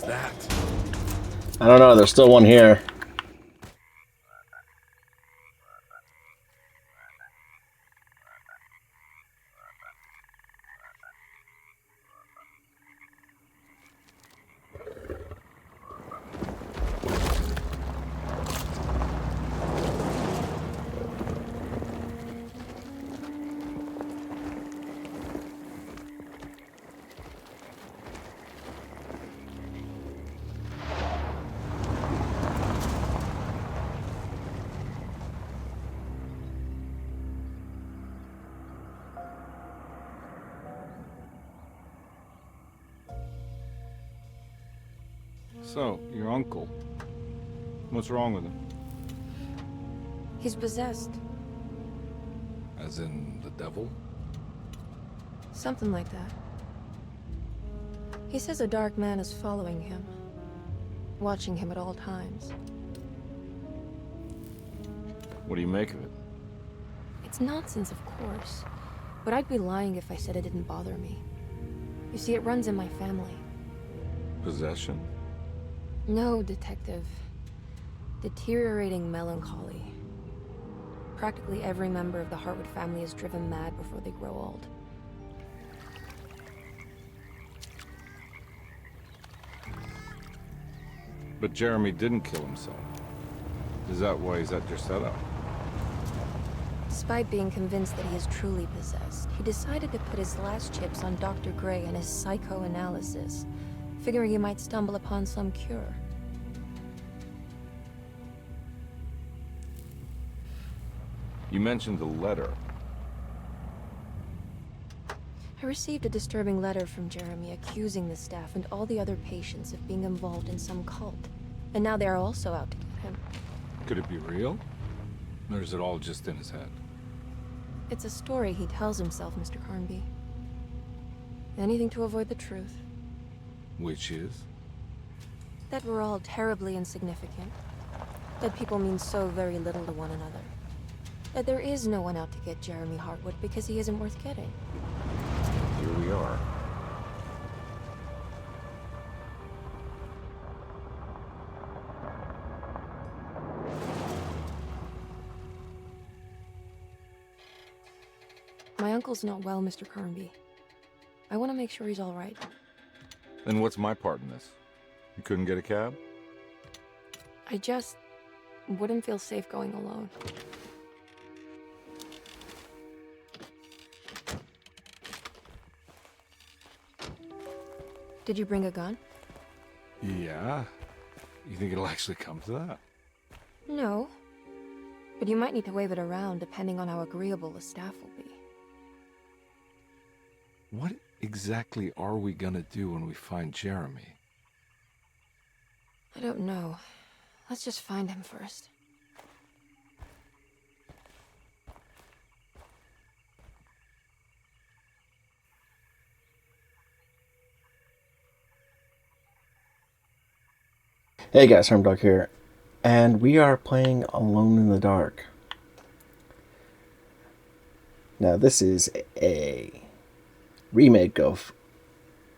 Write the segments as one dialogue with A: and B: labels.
A: that?
B: I don't know, there's still one here.
A: So, your uncle. What's wrong with him?
C: He's possessed.
A: As in the devil?
C: Something like that. He says a dark man is following him, watching him at all times.
A: What do you make of it?
C: It's nonsense, of course, but I'd be lying if I said it didn't bother me. You see, it runs in my family.
A: Possession?
C: No, Detective. Deteriorating melancholy. Practically every member of the Hartwood family is driven mad before they grow old.
A: But Jeremy didn't kill himself. Is that why he's at your setup?
C: Despite being convinced that he is truly possessed, he decided to put his last chips on Dr. Gray and his psychoanalysis, figuring he might stumble upon some cure.
A: You mentioned the letter.
C: I received a disturbing letter from Jeremy accusing the staff and all the other patients of being involved in some cult. And now they are also out to get him.
A: Could it be real? Or is it all just in his head?
C: It's a story he tells himself, Mr. Carnby. Anything to avoid the truth.
A: Which is?
C: That we're all terribly insignificant. That people mean so very little to one another. That there is no one out to get Jeremy Hartwood because he isn't worth getting.
A: Here we are.
C: My uncle's not well, Mr. Carnby. I want to make sure he's all right.
A: Then what's my part in this? You couldn't get a cab?
C: I just wouldn't feel safe going alone. Did you bring a gun?
A: Yeah. You think it'll actually come to that?
C: No. But you might need to wave it around depending on how agreeable the staff will be.
A: What exactly are we gonna do when we find Jeremy?
C: I don't know. Let's just find him first.
B: Hey guys, HermdoGG here, and we are playing Alone in the Dark. Now this is a remake of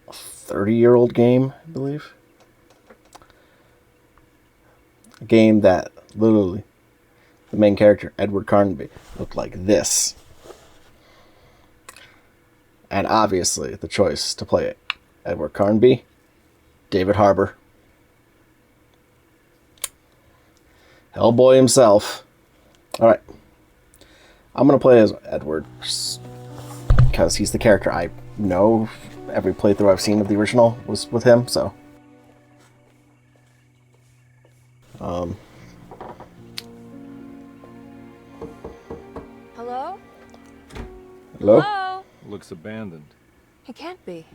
B: a 30-year-old game, I believe. A game that literally, the main character, Edward Carnby, looked like this. And obviously the choice to play it, Edward Carnby, David Harbour, Hellboy himself. Alright. I'm going to play as Edward because he's the character I know. Every playthrough I've seen of the original was with him, so.
C: Hello?
B: Hello?
C: Hello?
A: Looks abandoned.
C: It can't be.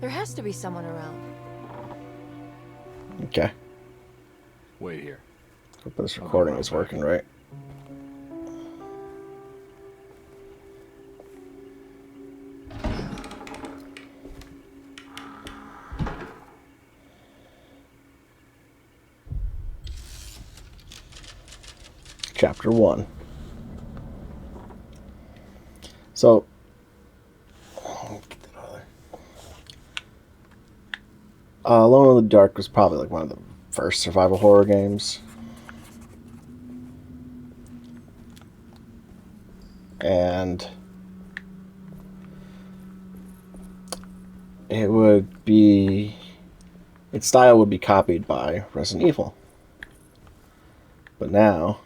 C: There has to be someone around.
B: Okay.
A: Wait here.
B: Hope this recording is working right. Chapter 1. So, Alone in the Dark was probably like one of the first survival horror games. And it would be... its style would be copied by Resident Evil. But now,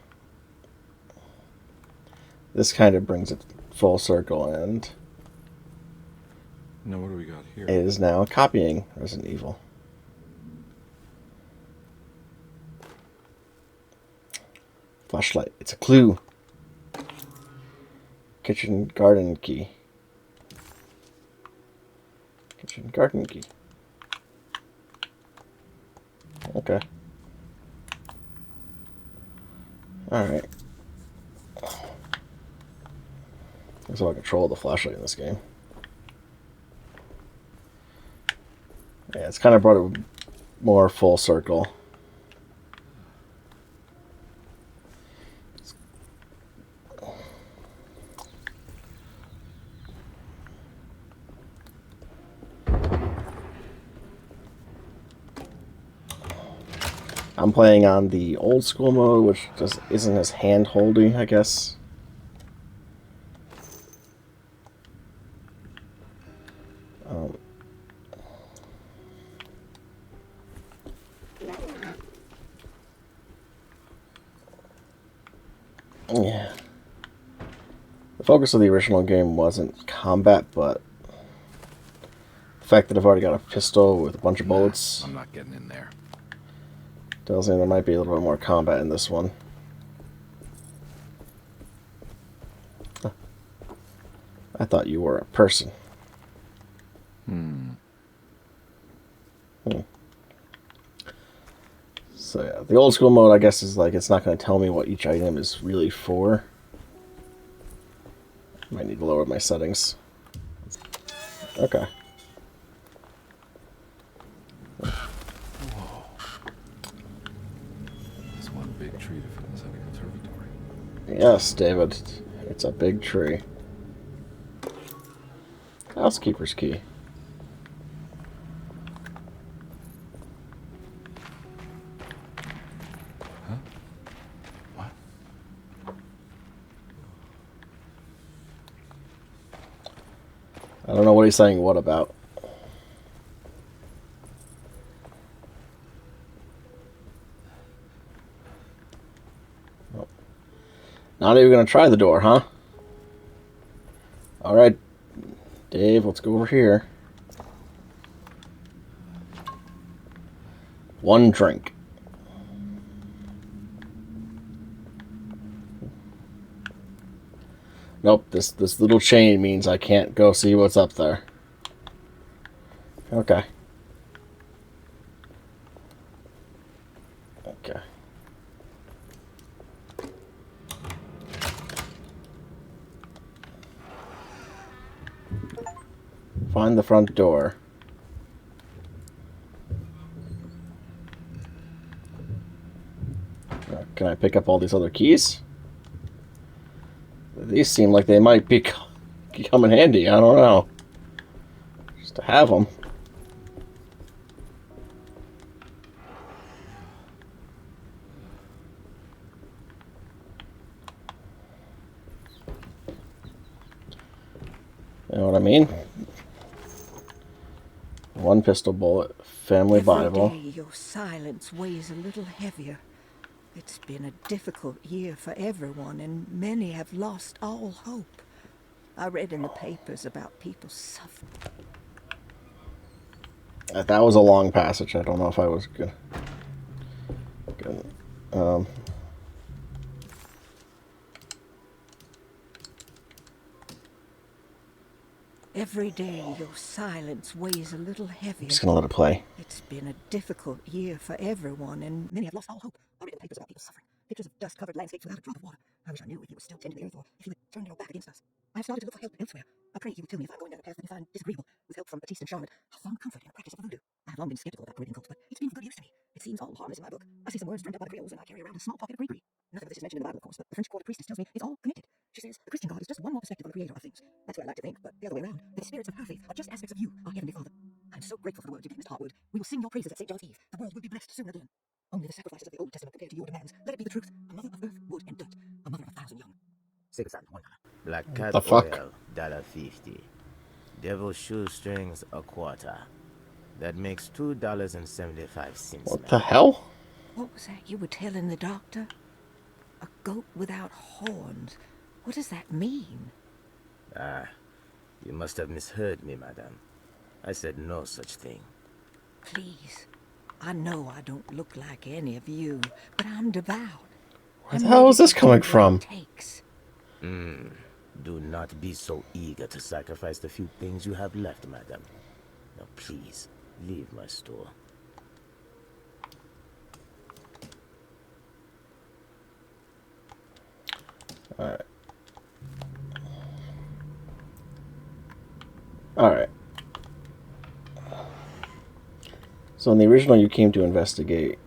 B: this kind of brings it full circle, and
A: Now what do we got here?
B: it is now copying Resident Evil. Flashlight. It's a clue. Kitchen garden key. Kitchen garden key. Okay. Alright. That's how I control the flashlight in this game. Yeah, it's kind of brought it more full circle. I'm playing on the old school mode, which just isn't as hand-holdy, I guess. Yeah. The focus of the original game wasn't combat, but the fact that I've already got a pistol with a bunch of bullets
A: I'm not getting in there.
B: tells me there might be a little bit more combat in this one. Huh. I thought you were a person. So yeah, the old school mode, I guess, is like it's not going to tell me what each item is really for. Might need to lower my settings. Okay.
A: Whoa. That's one big tree to fit inside a conservatory.
B: Yes, David. It's a big tree. Housekeeper's key.
A: Huh? What?
B: I don't know what he's saying what about. Oh. Not even gonna try the door, huh? Alright, Dave, let's go over here. One drink. Nope, this little chain means I can't go see what's up there. Okay. Okay. Find the front door. Can I pick up all these other keys? These seem like they might be come in handy. I don't know. Just to have them. You know what I mean? One pistol bullet, family Bible.
D: Every day your silence weighs a little heavier. It's been a difficult year for everyone, and many have lost all hope. I read in the papers about people suffering.
B: That was a long passage. I don't know if I was good.
D: Every day your silence weighs a little heavier.
B: I'm just gonna let it play.
D: It's been a difficult year for everyone, and many have lost all hope. I read in the papers about people suffering. Pictures of dust-covered landscapes without a drop of water. I wish I knew if you were still tending the earth, or if you would turn your back against us. I have started to look for help elsewhere. I pray you would tell me if I'm going down a path that you find disagreeable. With help from Batiste and Charlotte, I'll find comfort in the practice of voodoo. I have long been skeptical about Peruvian cults, but it's been of good use to me. It seems all harmless in my book. I see some words dreamt up by the Creoles, and I carry around a small pocket of greenery. Nothing of this is mentioned in the Bible, of course, but the French quarter priestess tells me it's all connected. She says the Christian God is just one more perspective on the creator of things. That's what I like to think, but the other way around, the spirits of her faith are just aspects of you, our Heavenly Father. I'm so grateful grateful for the words you gave, Mr. Hartwood. We will sing your praises at St. John's Eve. The world will be blessed soon again. Only the sacrifices of the Old Testament compared to your demands. Let it be the truth. A mother of earth, wood, and dirt. A mother of 1,000 young. Save $1.
E: Black cat
B: The fuck?
E: oil, $1.50. Devil shoestrings, a quarter. That makes $2.75.
B: What the hell?
D: What was that you were telling the doctor? A goat without horns. What does that mean?
E: Ah, you must have misheard me, madam. I said no such thing.
D: Please. I know I don't look like any of you, but I'm devout.
B: Where the hell is this coming from?
E: Do not be so eager to sacrifice the few things you have left, madam. Now please, leave my store.
B: Alright. Alright. So in the original, you came to investigate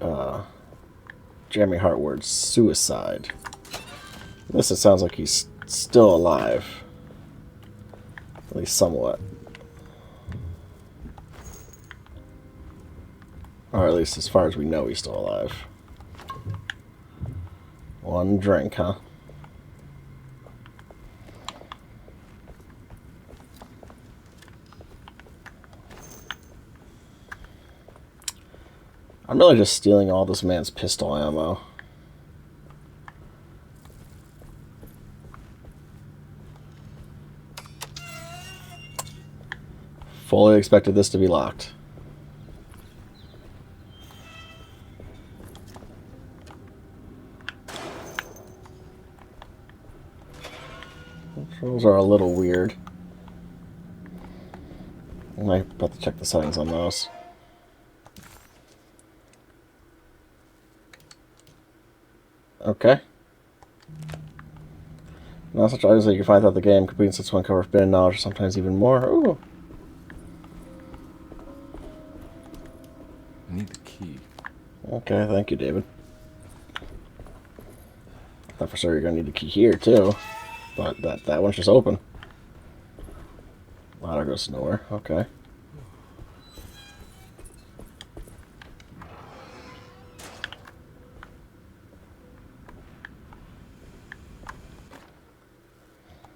B: Jeremy Hartward's suicide. This, it sounds like he's still alive. At least somewhat. Or at least as far as we know, he's still alive. One drink, huh? I'm really just stealing all this man's pistol ammo. Fully expected this to be locked. Controls are a little weird. I might have to check the settings on those. Okay. Not such items that you can find throughout the game, completing such one cover forbidden knowledge, or sometimes even more. Ooh.
A: I need the key.
B: Okay, thank you, David. I thought for sure you're gonna need the key here too, but that one's just open. Ladder goes nowhere. Okay.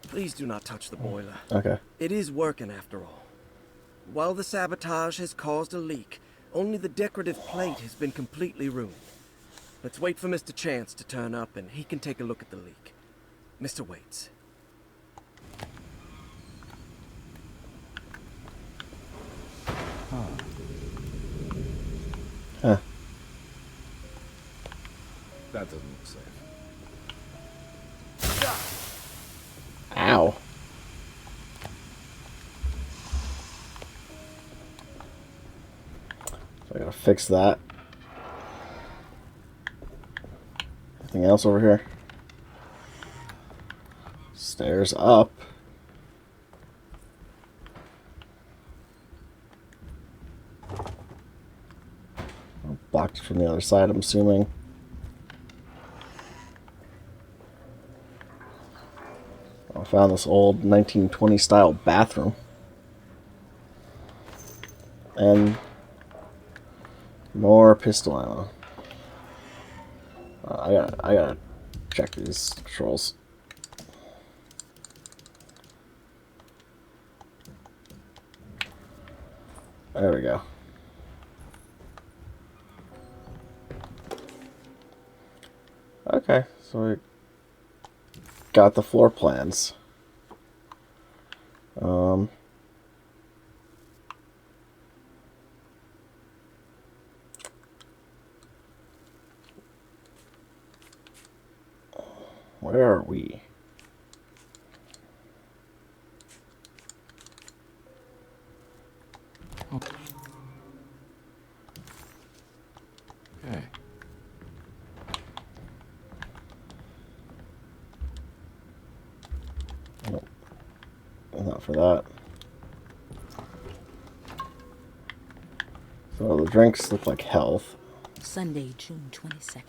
F: Please do not touch the boiler.
B: Okay.
F: It is working after all. While the sabotage has caused a leak, only the decorative plate has been completely ruined. Let's wait for Mr. Chance to turn up and he can take a look at the leak. Mr. Waits.
B: Huh.
A: That doesn't look safe.
B: Ow. So I gotta fix that. Anything else over here? Stairs up. Blocked from the other side, I'm assuming. I found this old 1920 style bathroom. And more pistol ammo. I gotta check these controls. There we go. Okay, so we got the floor plans. Where are we?
A: Okay.
B: Nope. Not for that. So the drinks look like health.
G: Sunday, June 22nd.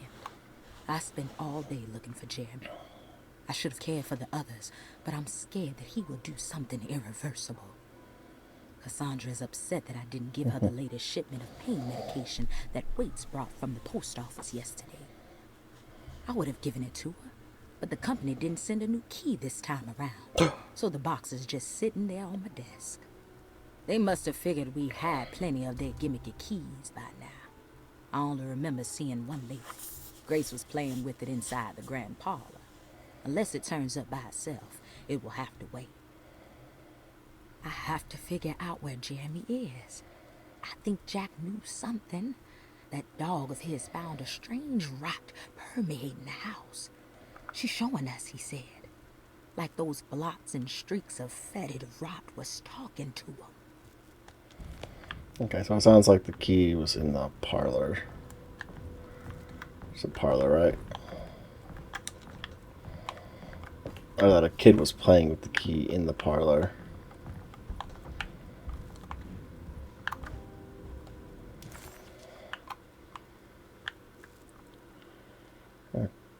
G: I spent all day looking for Jeremy. I should have cared for the others, but I'm scared that he will do something irreversible. Cassandra is upset that I didn't give her the latest shipment of pain medication that Waits brought from the post office yesterday. I would have given it to her, but the company didn't send a new key this time around, so the box is just sitting there on my desk. They must have figured we had plenty of their gimmicky keys by now. I only remember seeing one lately. Grace was playing with it inside the grand parlor. Unless it turns up by itself, it will have to wait. I have to figure out where Jeremy is. I think Jack knew something. That dog of his found a strange rot permeating the house. She's showing us, he said. Like those blots and streaks of fetid rot was talking to him.
B: Okay, so it sounds like the key was in the parlor. It's a parlor, right? Or that a kid was playing with the key in the parlor.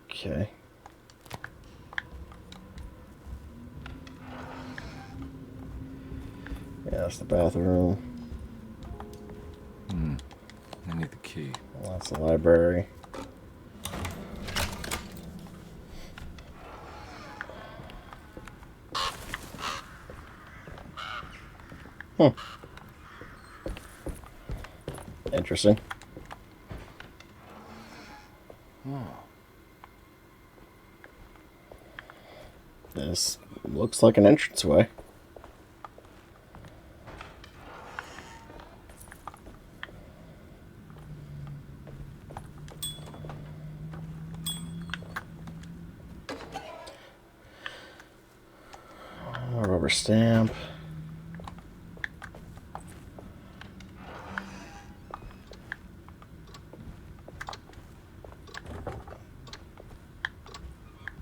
B: Okay. Yeah, that's the bathroom.
A: I need the key.
B: That's the library. Interesting. This looks like an entranceway. Rubber stamp.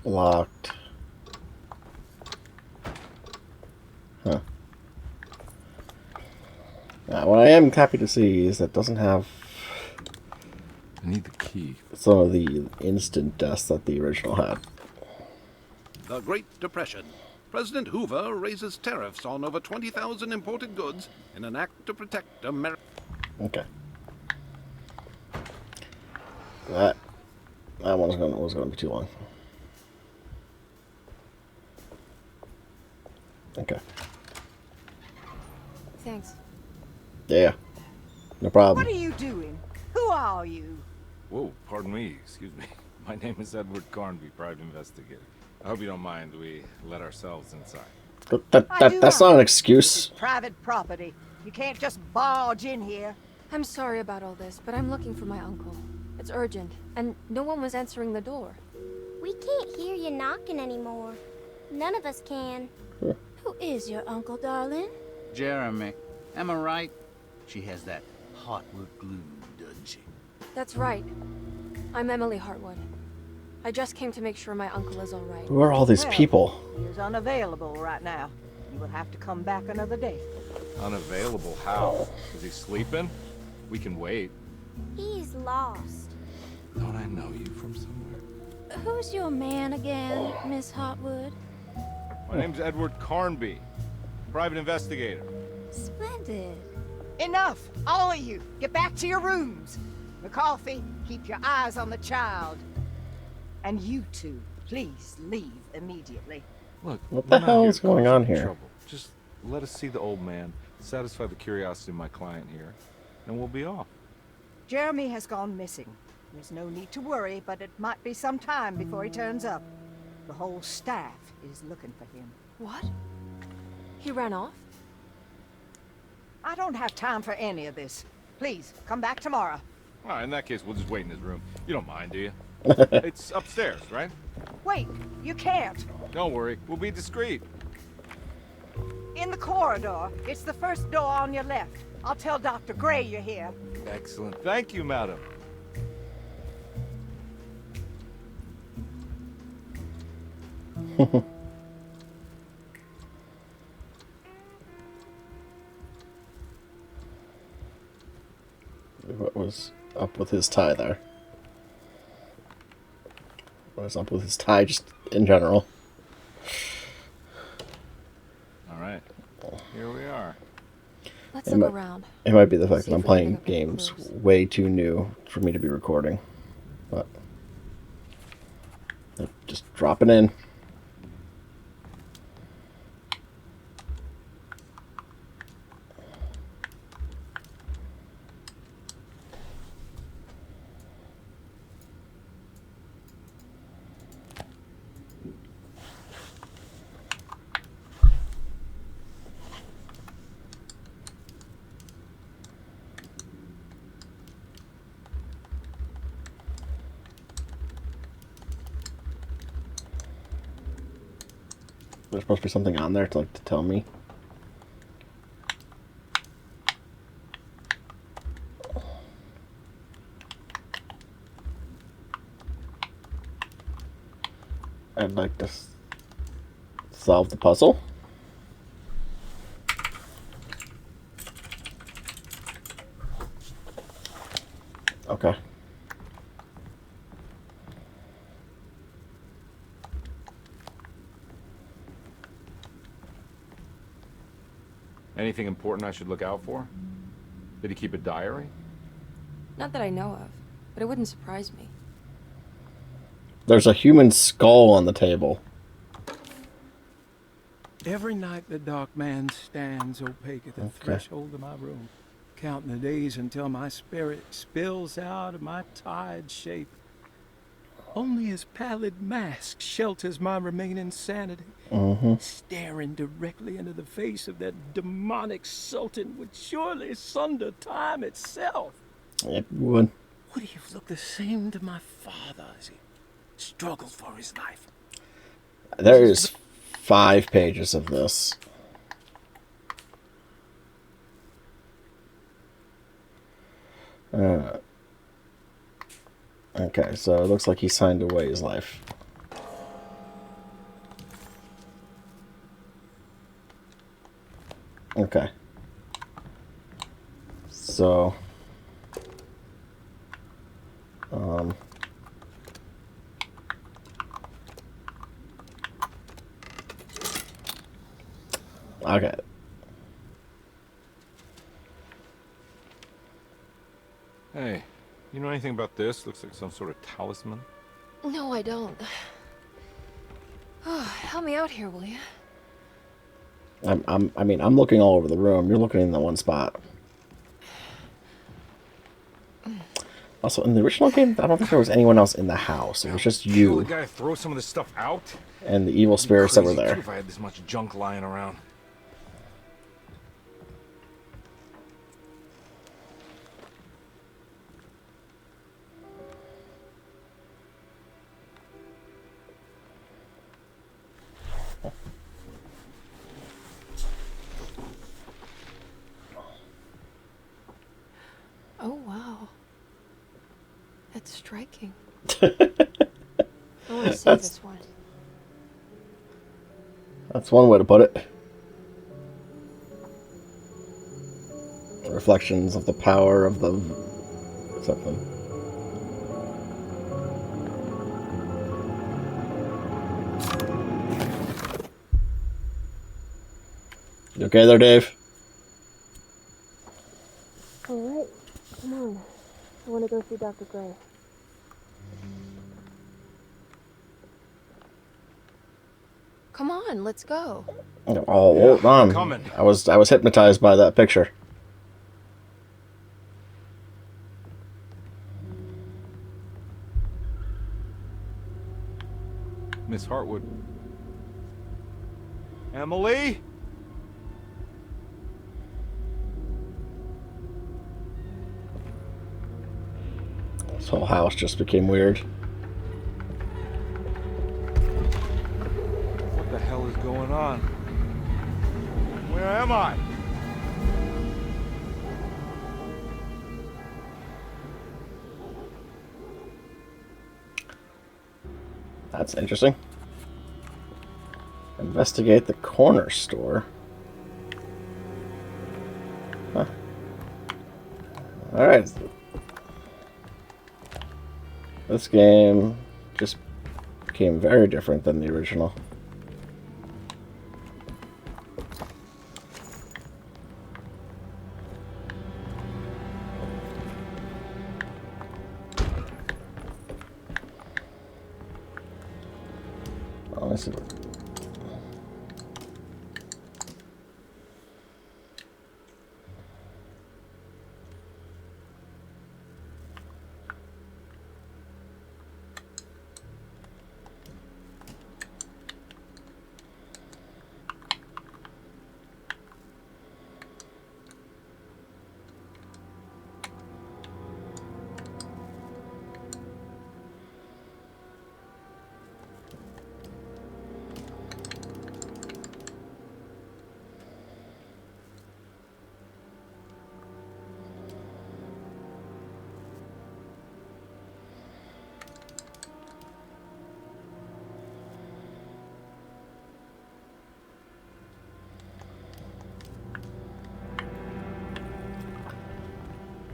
B: Locked. Huh. Now, what I am happy to see is that it doesn't have
A: I need the key.
B: some of the instant deaths that the original had.
H: The Great Depression. President Hoover raises tariffs on over 20,000 imported goods in an act to protect America.
B: Okay. That one was going to be too long. Okay.
C: Thanks.
B: Yeah. No problem.
D: What are you doing? Who are you?
A: Whoa, pardon me, excuse me. My name is Edward Carnby, private investigator. I hope you don't mind we let ourselves inside.
B: That's not an excuse.
D: Private property. You can't just barge in here.
C: I'm sorry about all this, but I'm looking for my uncle. It's urgent, and no one was answering the door.
I: We can't hear you knocking anymore. None of us can.
C: Who is your uncle, darling?
J: Jeremy. Am I right? She has that heartwood glue, doesn't she?
C: That's right. I'm Emily Hartwood. I just came to make sure my uncle is all right.
B: Who are all these
D: Well,
B: people?
D: He is unavailable right now. You will have to come back another day.
A: Unavailable? How? Is he sleeping? We can wait.
I: He's lost.
A: Don't I know you from somewhere?
C: Who's your man again, Miss Hartwood?
A: My name's Edward Carnby, private investigator.
C: Splendid.
D: Enough! All of you! Get back to your rooms! McCarthy, keep your eyes on the child. And you two, please leave immediately.
A: Look,
B: What the
A: we're not
B: hell
A: here
B: is
A: to
B: going
A: cause
B: on
A: any
B: here?
A: trouble. Just let us see the old man, satisfy the curiosity of my client here, and we'll be off.
D: Jeremy has gone missing. There's no need to worry, but it might be some time before he turns up. The whole staff is looking for him.
C: What? He ran off?
D: I don't have time for any of this. Please, come back tomorrow.
A: All right, in that case, we'll just wait in his room. You don't mind, do you? It's upstairs, right?
D: Wait, you can't.
A: Don't worry, we'll be discreet.
D: In the corridor. It's the first door on your left. I'll tell Dr. Gray you're here.
A: Excellent. Thank you, madam.
B: What was up with his tie there? What was up with his tie just in general?
A: All right, here we are.
C: Let's look around.
B: It might be the fact
C: See
B: that I'm
C: if we can
B: playing
C: pick up any
B: games
C: clues.
B: way too new for me to be recording. But just dropping in. There's supposed to be something on there to tell me. I'd like to solve the puzzle. Okay.
A: Anything important I should look out for? Did he keep a diary?
C: Not that I know of, but it wouldn't surprise me.
B: There's a human skull on the table.
K: Every night the dark man stands opaque at the threshold of my room, counting the days until my spirit spills out of my tired shape. Only his pallid mask shelters my remaining sanity, staring directly into the face of that demonic sultan would surely sunder time itself.
B: It would.
K: Would he have looked the same to my father as he struggled for his life?
B: There is 5 pages of this. Okay, so it looks like he signed away his life. Okay. So... okay.
A: Hey, you know anything about this? Looks like some sort of talisman.
C: No, I don't. Oh, help me out here, will you?
B: I mean, I'm looking all over the room. You're looking in the one spot. Also, in the original game, I don't think there was anyone else in the house. It was just
A: Kill
B: you
A: the guy to throw some of this stuff out?
B: and the evil spirits that were
A: Crazy
B: there.
A: too if I had this much junk lying around.
C: Oh, wow. That's striking. I want to see this one.
B: That's one way to put it. Reflections of the power of the... something. You okay there, Dave?
C: Alright, come on. I want to go see Dr. Gray. Come on, let's go.
B: Oh, hold on.
A: Coming.
B: I was hypnotized by that picture.
A: Miss Hartwood. Emily?
B: This whole house just became weird.
A: What the hell is going on? Where am I?
B: That's interesting. Investigate the corner store. Huh. Alright. This game just became very different than the original. Let me see.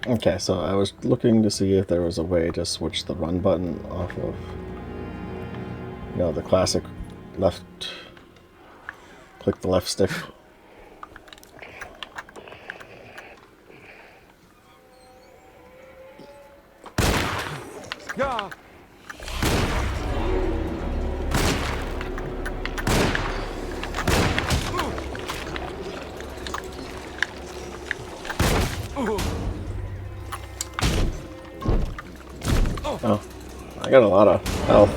B: Okay, so I was looking to see if there was a way to switch the run button off of, you know, the classic left, click the left stick.
A: Yeah.
B: Oh, I got a lot of health.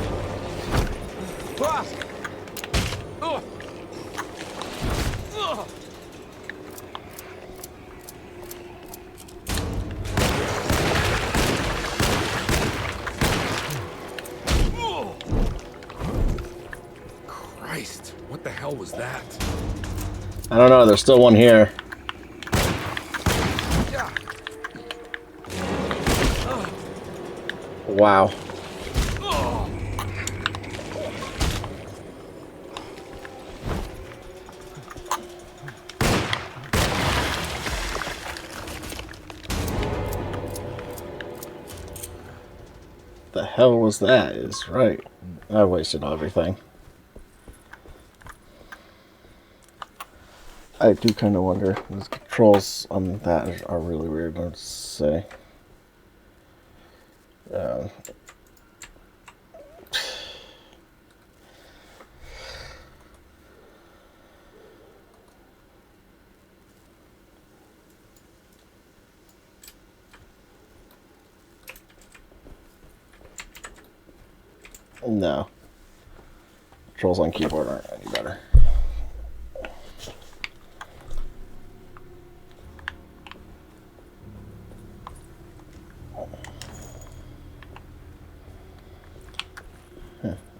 A: Christ, what the hell was that?
B: I don't know, there's still one here. Wow. The hell was that? Is right. I wasted everything. I do kind of wonder. The controls on that are really weird, let's say. No. Controls on keyboard aren't any better.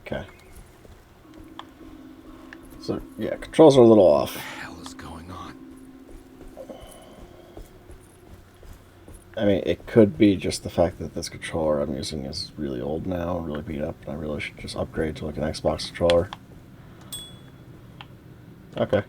B: Okay. So, yeah, controls are a little off.
A: What the hell is going on?
B: I mean, it could be just the fact that this controller I'm using is really old now, really beat up, and I really should just upgrade to like an Xbox controller. Okay.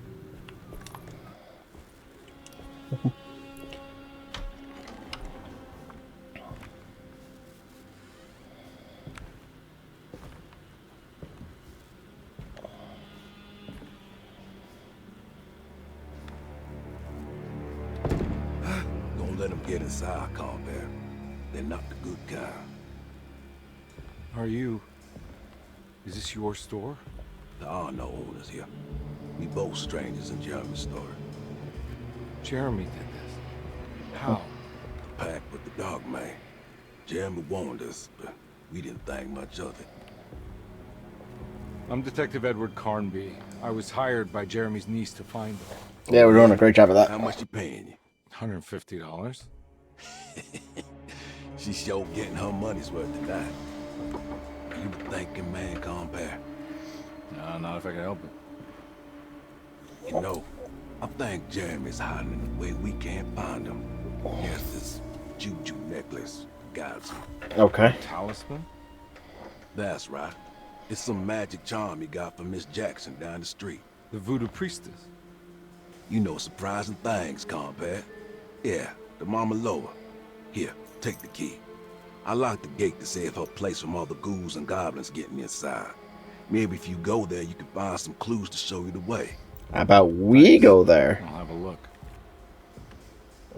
L: Don't let them get inside, Colbert. They're not the good kind.
A: Are you... Is this your store?
L: There are no owners here. We both strangers in Jeremy's story.
A: Jeremy did this. How?
L: The pact with the dog man. Jeremy warned us, but we didn't think much of it.
A: I'm Detective Edward Carnby. I was hired by Jeremy's niece to find him.
B: Yeah, we're doing a great job of that.
L: How much you paying you?
A: $150.
L: She's sure getting her money's worth tonight. Are you the thinking man, compare?
A: No, not if I can help it.
L: You know, I think Jeremy's hiding in a way we can't find him. Here's this juju necklace. Got some.
B: Okay.
A: Talisman?
L: That's right. It's some magic charm you got from Miss Jackson down the street.
A: The voodoo priestess.
L: You know surprising things, compare. Yeah, the Mama Loa. Here, take the key. I locked the gate to save her place from all the ghouls and goblins getting inside. Maybe if you go there, you can find some clues to show you the way.
B: How about we go there?
A: I'll have a look.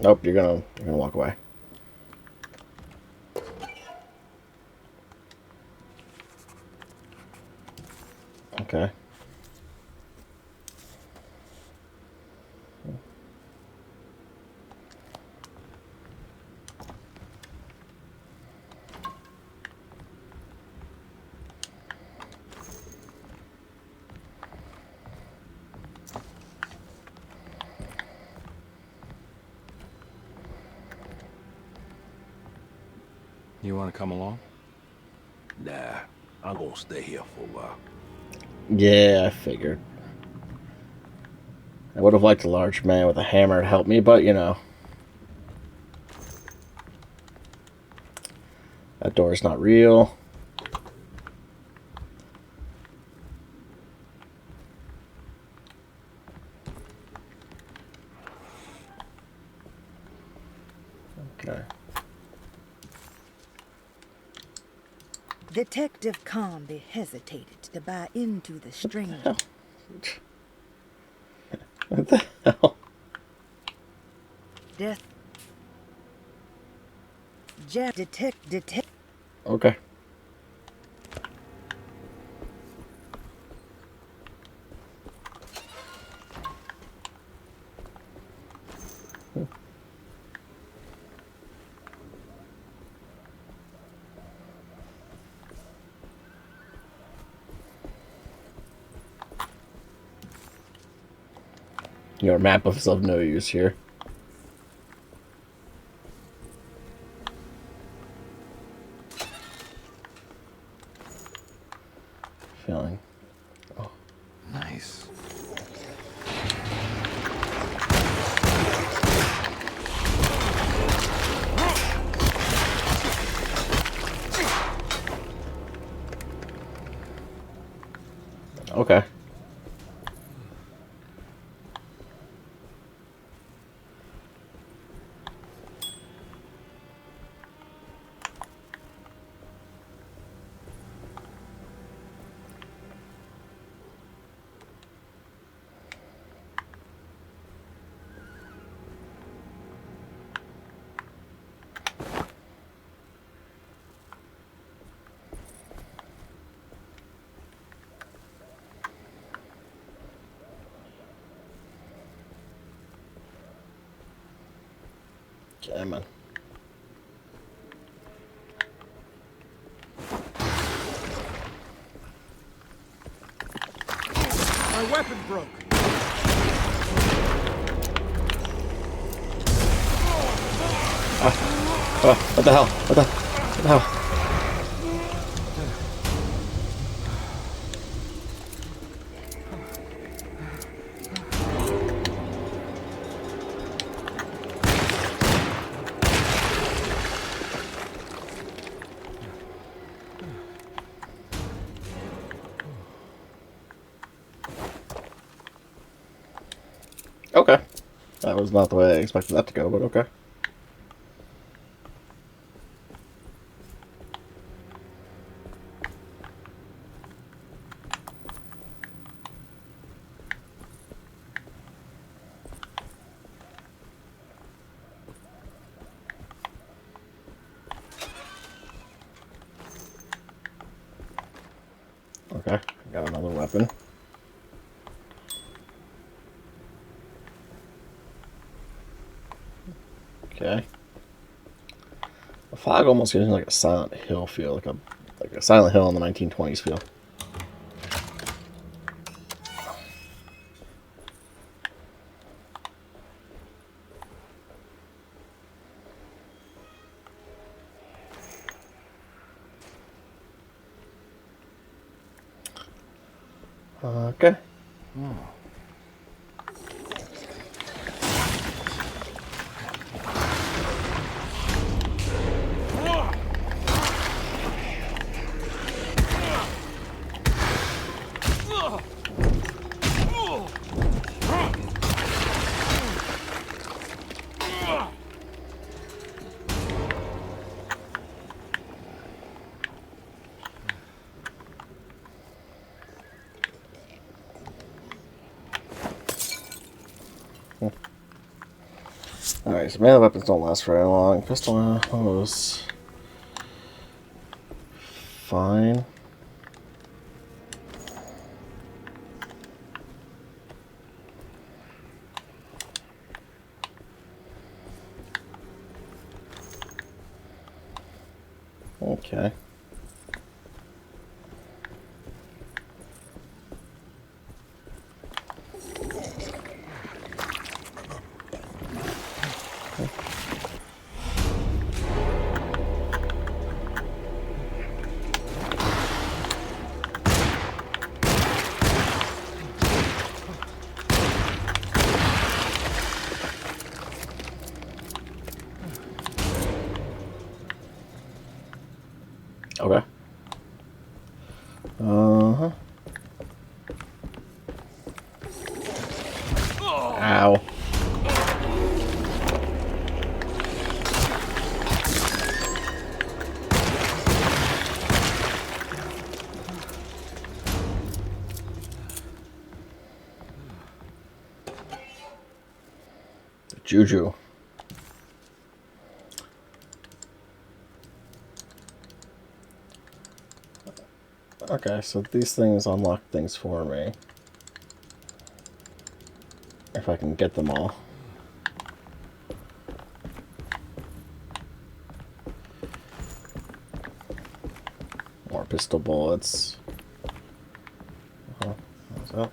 B: Nope, you're gonna walk away. Okay.
A: You want to come along?
L: Nah, I'm gonna stay here for a while.
B: Yeah, I figured. I would have liked a large man with a hammer to help me, but you know. That door's not real. Okay.
D: Detective Comby hesitated to buy into the stranger.
B: What the hell?
D: Death. Detect.
B: Okay. Your map is of no use here. Feeling. Oh.
A: Nice.
B: Okay. Okay, man.
K: My weapon broke.
B: What the hell? What the hell? Okay. That was not the way I expected that to go, but okay. Okay, got another weapon. Okay. The fog almost gives me like a Silent Hill feel, like a Silent Hill in the 1920s feel. Okay. Alright, so melee weapons don't last very long. Pistol ammo is fine. Okay. Okay. Uh-huh. Ow. Juju. Okay, so these things unlock things for me. If I can get them all. More pistol bullets. What's that?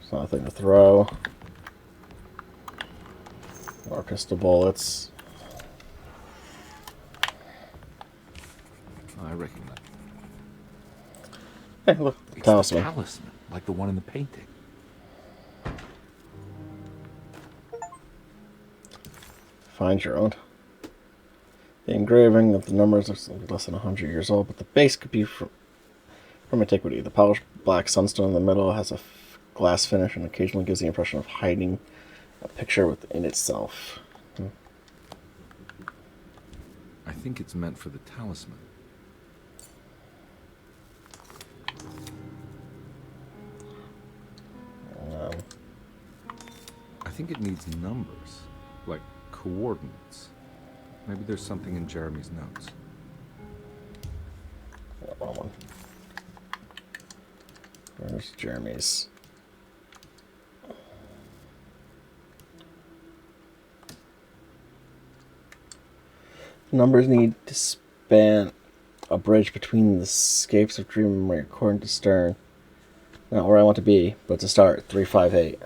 B: There's nothing to throw. More pistol bullets.
A: I recognize.
B: Hey, look,
A: It's
B: talisman.
A: the talisman, like the one in the painting.
B: Find your own. The engraving of the numbers is less than 100 years old, but the base could be from antiquity. The polished black sunstone in the middle has a glass finish and occasionally gives the impression of hiding a picture within itself.
A: I think it's meant for the talisman. I think it needs numbers, like coordinates. Maybe there's something in Jeremy's notes.
B: Wrong one. Where's Jeremy's? Numbers need to span a bridge between the escapes of dream memory according to Stern. Not where I want to be, but to start, 358.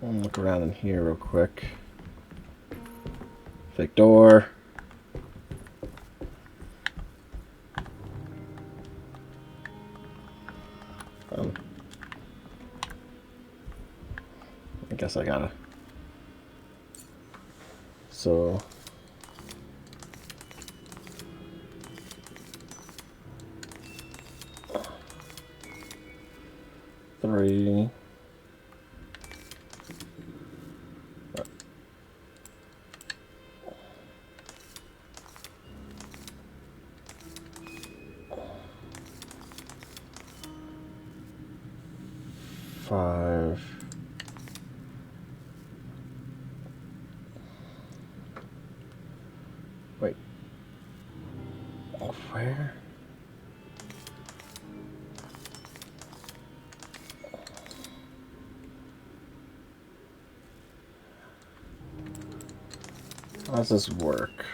B: Look around in here real quick. Fake door. I guess I gotta. So. Three. Five. Wait. Where? How does this work?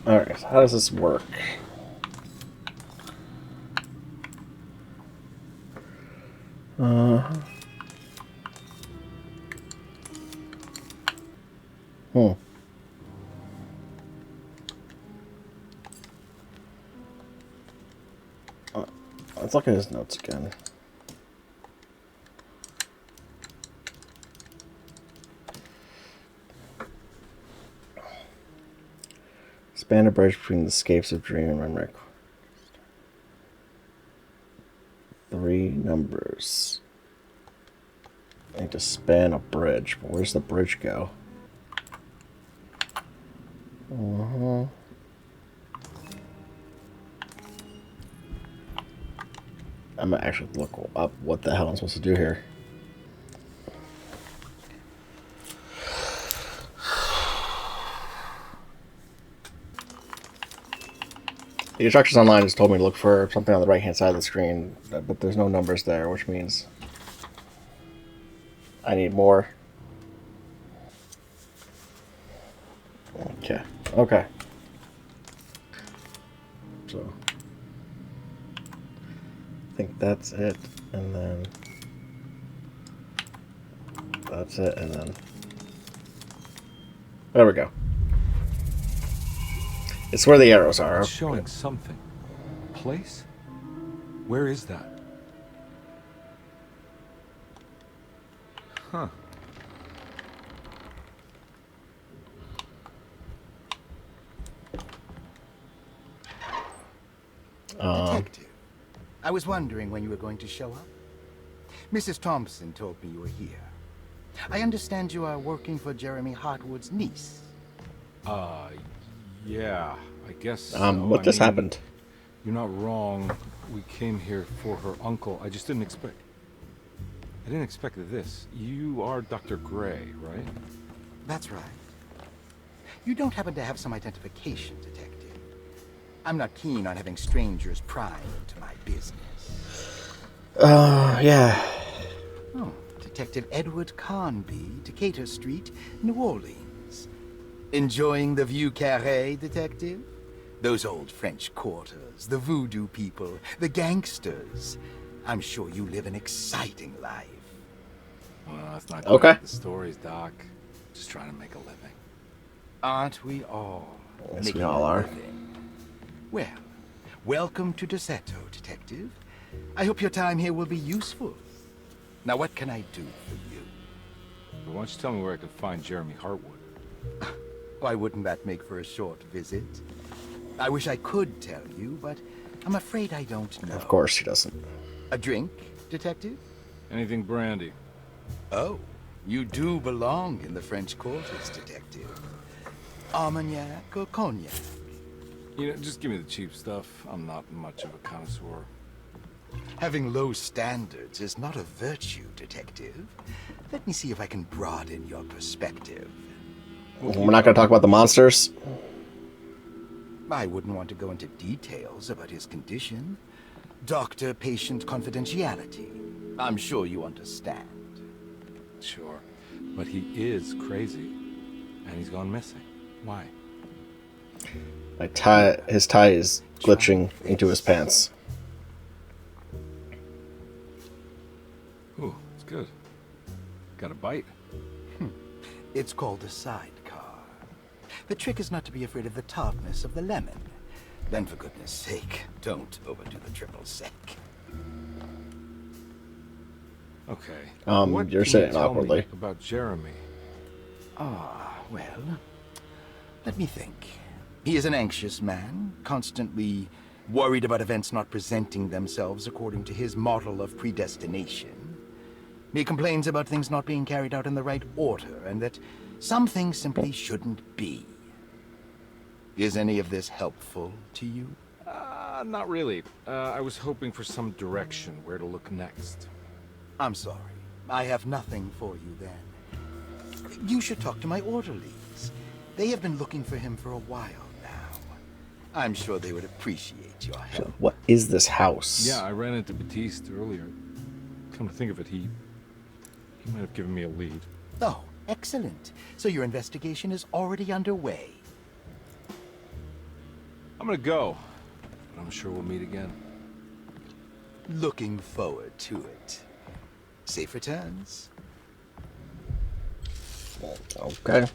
B: Alright, how does this work? Let's look at his notes again. Span a bridge between the escapes of dream and memory. 3 numbers. I need to span a bridge, but where's the bridge go? I'm gonna actually look up what the hell I'm supposed to do here. instructions online just told me to look for something on the right-hand side of the screen, but there's no numbers there, which means I need more. Okay. Okay. So I think that's it, and then that's it, and then there we go. It's where the arrows are.
A: It's showing something. Place? Where is that? Huh.
J: Detective, I was wondering when you were going to show up. Mrs. Thompson told me you were here. I understand you are working for Jeremy Hartwood's niece.
A: Yeah, I guess so.
B: What just happened?
A: You're not wrong. We came here for her uncle. I just didn't expect... I didn't expect this. You are Dr. Gray, right?
J: That's right. You don't happen to have some identification, Detective. I'm not keen on having strangers prying into my business.
B: Yeah.
J: Oh, Detective Edward Carnby, Decatur Street, New Orleans. Enjoying the Vieux Carré, Detective? Those old French quarters, the voodoo people, the gangsters. I'm sure you live an exciting life.
A: Well, that's not
B: okay.
A: The stories, Doc. Just trying to make a living.
J: Aren't we all?
B: Yes, we all are.
J: Well, welcome to Deseto, Detective. I hope your time here will be useful. Now, what can I do for you?
A: But why don't you tell me where I can find Jeremy Hartwood?
J: Why wouldn't that make for a short visit? I wish I could tell you, but I'm afraid I don't know.
B: Of course he doesn't.
J: A drink, Detective?
A: Anything brandy.
J: Oh, you do belong in the French quarters, Detective. Armagnac or cognac?
A: You know, just give me the cheap stuff. I'm not much of a connoisseur.
J: Having low standards is not a virtue, Detective. Let me see if I can broaden your perspective.
B: We're not going to talk about the monsters?
J: I wouldn't want to go into details about his condition. Doctor-patient confidentiality. I'm sure you understand.
A: Sure. But he is crazy. And he's gone missing. Why?
B: His tie is glitching into his pants.
A: Ooh, it's good. Got a bite.
J: It's called a sidecar. The trick is not to be afraid of the tartness of the lemon. Then, for goodness sake, don't overdo the triple sec.
A: Okay.
B: What you're saying awkwardly.
A: About Jeremy.
J: Well, let me think. He is an anxious man, constantly worried about events not presenting themselves according to his model of predestination. He complains about things not being carried out in the right order, and that some things simply shouldn't be. Is any of this helpful to you?
A: Not really. I was hoping for some direction where to look next.
J: I'm sorry. I have nothing for you then. You should talk to my orderlies. They have been looking for him for a while now. I'm sure they would appreciate your help.
B: What is this house?
A: Yeah, I ran into Batiste earlier. Come to think of it, he might have given me a lead.
J: Oh, excellent. So your investigation is already underway.
A: I'm gonna go, but I'm sure we'll meet again.
J: Looking forward to it. Safe returns.
B: Okay.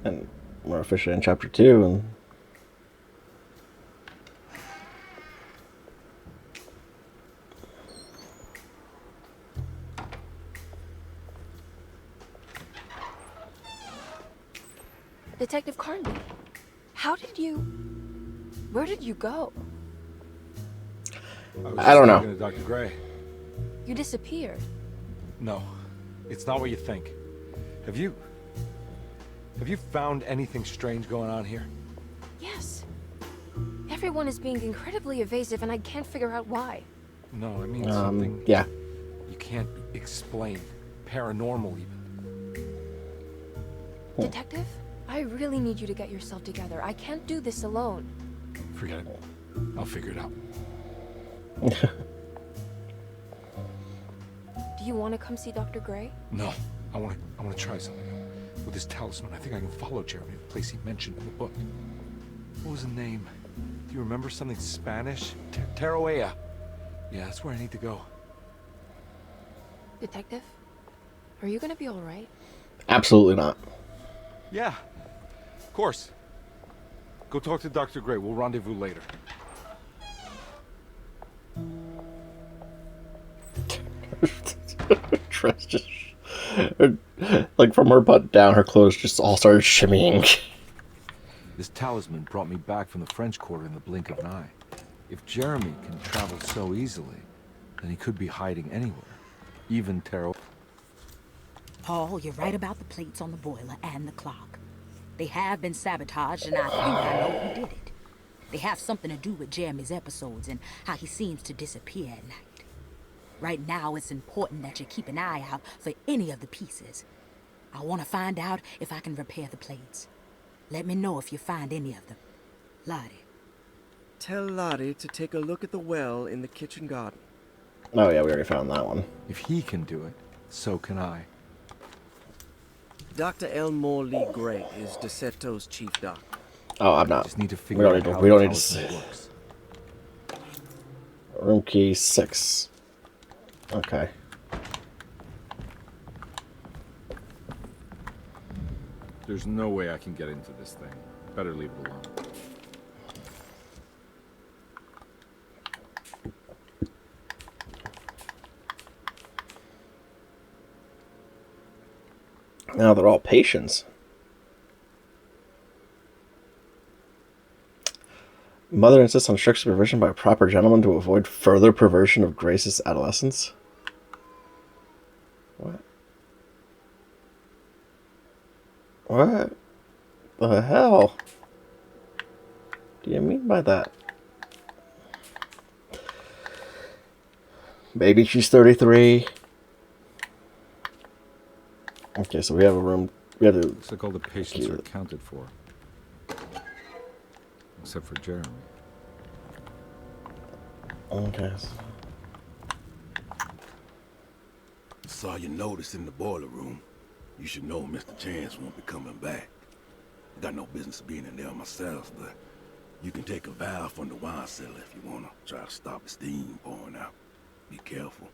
B: And we're officially in chapter 2, and
C: Detective Carnby, where did you go?
B: I don't know.
A: To Dr. Gray.
C: You disappeared.
A: No, it's not what you think. Have you found anything strange going on here?
C: Yes. Everyone is being incredibly evasive, and I can't figure out why.
A: No, I mean something.
B: Yeah.
A: You can't explain. Paranormal, even.
C: Detective, I really need you to get yourself together. I can't do this alone.
A: Forget it. I'll figure it out.
C: Do you want to come see Dr. Gray?
A: No, I want to try something. With this talisman, I think I can follow Jeremy to the place he mentioned in the book. What was the name? Do you remember something Spanish? Teroea. Yeah, that's where I need to go.
C: Detective? Are you gonna be alright?
B: Absolutely not.
A: Yeah, of course. Go talk to Dr. Gray. We'll rendezvous later.
B: Dress just... like, from her butt down, her clothes just all started shimmying.
A: This talisman brought me back from the French Quarter in the blink of an eye. If Jeremy can travel so easily, then he could be hiding anywhere. Even Taro.
G: Paul, you're right about the plates on the boiler and the clock. They have been sabotaged, and I think I know who did it. They have something to do with Jeremy's episodes and how he seems to disappear at night. Right now, it's important that you keep an eye out for any of the pieces. I want to find out if I can repair the plates. Let me know if you find any of them. Lottie.
F: Tell Lottie to take a look at the well in the kitchen garden.
B: Oh yeah, we already found that one.
A: If he can do it, so can I.
F: Dr. Elmore Lee Gray is Desetto's chief doctor.
B: Oh, I'm not.
A: Just need to figure out how
B: we don't
A: the
B: need to.
A: talisman works.
B: Room key 6. Okay.
A: There's no way I can get into this thing. Better leave it alone.
B: Now they're all patients. Mother insists on strict supervision by a proper gentleman to avoid further perversion of Grace's adolescence. What? What the hell do you mean by that? Maybe she's 33. Okay, so we have a room. We have to.
A: Looks like all the patients are accounted for, except for Jeremy.
B: Okay.
L: Saw your notice in the boiler room. You should know Mr. Chance won't be coming back. I got no business being in there myself, but you can take a valve from the wine cellar if you want to try to stop the steam pouring out. Be careful.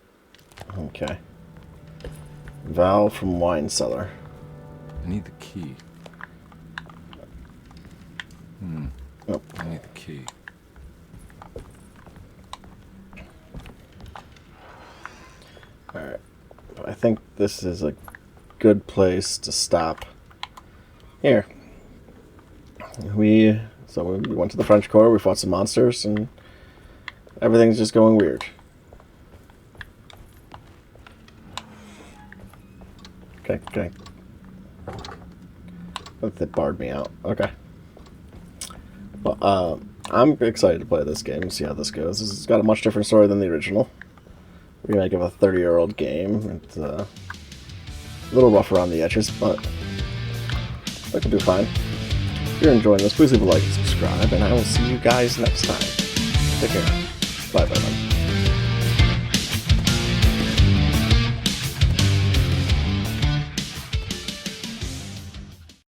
B: Okay. Valve from wine cellar.
A: I need the key.
B: Nope.
A: I need the key.
B: Alright. I think this is a good place to stop. Here. We went to the French Quarter, we fought some monsters, and everything's just going weird. Okay. That barred me out. Okay. Well, I'm excited to play this game and see how this goes. This has got a much different story than the original. We're gonna give a 30-year-old game. It's a little rough around the edges, but I can do fine. If you're enjoying this, please leave a like and subscribe, and I will see you guys next time. Take care. Bye, bye.